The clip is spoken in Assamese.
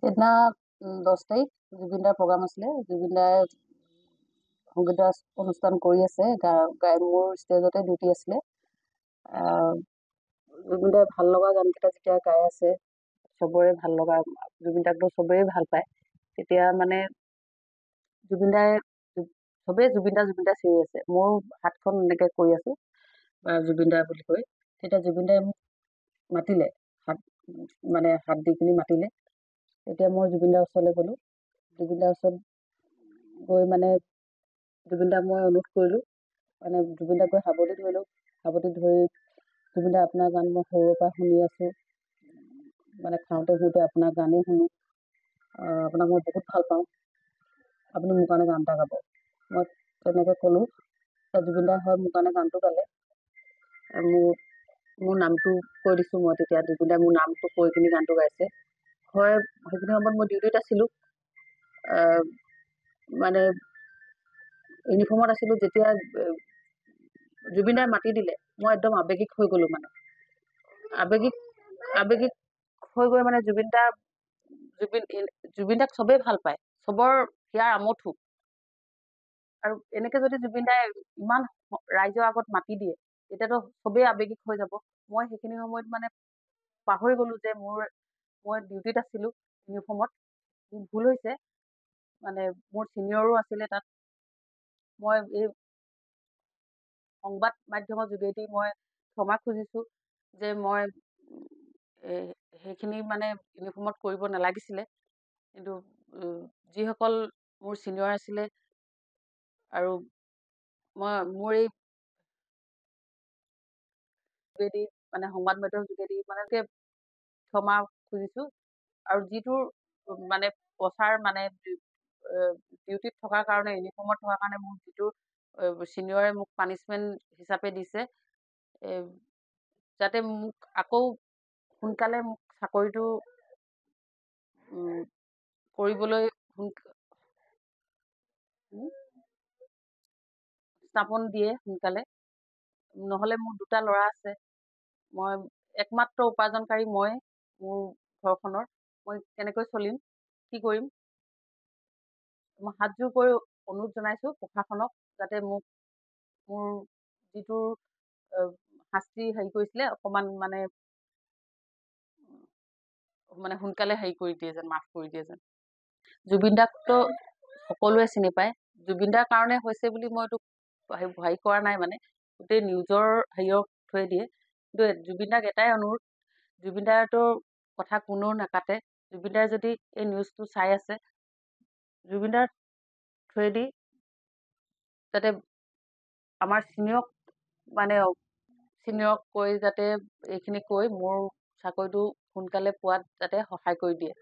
সেইদিনা 10 তাৰিখ জুবিন দাৰ প্ৰগ্ৰাম আছিলে। জুবিন দাই সংগীত অনুষ্ঠান কৰি আছে, মোৰ ষ্টেজতে ডিউটি আছিলে। জুবিন দাই ভাল লগা গানকেইটা যেতিয়া গাই আছে, চবৰে ভাল লগা, জুবিন দাকতো চবেই ভাল পায়। তেতিয়া মানে জুবিন দাই চবেই জুবিন দা চিঞৰি আছে। মোৰ হাতখন এনেকে কৰি আছো জুবিন দা বুলি কৈ। তেতিয়া জুবিন দাই মোক মাতিলে, হাত দি কিনি মাতিলে। তেতিয়া মই জুবিন দাৰ ওচৰলৈ গ'লো। জুবিন দাৰ ওচৰত গৈ জুবিন দাক মই অনুৰোধ কৰিলোঁ, জুবিন দাক গৈ সাৱটি ধৰিলোঁ। সাৱটি ধৰি, জুবিন দা আপোনাৰ গান মই সৰুৰ পৰা শুনি আছোঁ, খাওঁতে শুওঁতে আপোনাৰ গানেই শুনো, আপোনাক মই বহুত ভাল পাওঁ, আপুনি মোৰ কাৰণে গান এটা গাব। মই তেনেকৈ ক'লোঁ। জুবিন দাই হয় মোৰ কাৰণে গানটো গালে। মোৰ নামটো কৈ দিছোঁ মই। তেতিয়া জুবিন দাই মোৰ নামটো কৈ কিনি গানটো গাইছে। হয়, সেইখিনি সময়ত মই ডিউটিত আছিলোঁ, ইউনিফৰ্মত আছিলোঁ। যেতিয়া জুবিন দাই মাতি দিলে, মই একদম আৱেগিক হৈ গ'লোঁ। আৱেগিক হৈ গৈ জুবিন দাক চবেই ভাল পায়, চবৰ হিয়াৰ আমঠু। আৰু এনেকে যদি জুবিন দাই ইমান ৰাইজৰ আগত মাতি দিয়ে, তেতিয়াতো চবেই আৱেগিক হৈ যাব। মই সেইখিনি সময়ত পাহৰি গ'লো যে মই ডিউটিত আছিলোঁ ইউনিফৰ্মত। ভুল হৈছে, মোৰ চিনিয়ৰো আছিলে তাত। মই এই সংবাদ মাধ্যমৰ যোগেদি মই ক্ষমা খুজিছোঁ যে মই সেইখিনি ইউনিফৰ্মত কৰিব নালাগিছিলে। কিন্তু যিসকল মোৰ চিনিয়ৰ আছিলে আৰু মোৰ এই যোগেদি সংবাদ মাধ্যমৰ যোগেদি ক্ষমা খুজিছোঁ। আৰু যিটো প্ৰচাৰ ডিউটিত থকাৰ কাৰণে, ইউনিফৰ্মত থকাৰ কাৰণে মোৰ যিটো চিনিয়ৰে মোক পানিছমেণ্ট হিচাপে দিছে, যাতে মোক আকৌ সোনকালে মোক চাকৰিটো কৰিবলৈ স্থাপন দিয়ে সোনকালে। নহ'লে মোৰ দুটা ল'ৰা আছে, মই একমাত্ৰ উপাৰ্জনকাৰী মই মোৰ ঘৰখনৰ। মই কেনেকৈ চলিম, কি কৰিম? মই হাতযোৰ কৰি অনুৰোধ জনাইছোঁ প্ৰশাসনক, যাতে মোৰ যিটো শাস্তি কৰিছিলে, অকণমান সোনকালে কৰি দিয়ে যেন, মাফ কৰি দিয়ে যেন। জুবিন দাকতো সকলোৱে চিনি পায়। জুবিন দাৰ কাৰণে হৈছে বুলি মইতো হেৰি কৰা নাই, গোটেই নিউজৰ হেৰিয়ৰ থৈ দিয়ে। কিন্তু জুবিন দাক এটাই অনুৰোধ, জুবিন দাৰতো কথা কোনেও নাকাটে। জুবিন দাই যদি এই নিউজটো চাই আছে, জুবিন দাৰ থ্ৰুৱেদি যাতে আমাৰ চিনিয়ৰক কৈ যাতে এইখিনি কৈ মোৰ চাকৰিটো সোনকালে পোৱাত যাতে সহায় কৰি দিয়ে।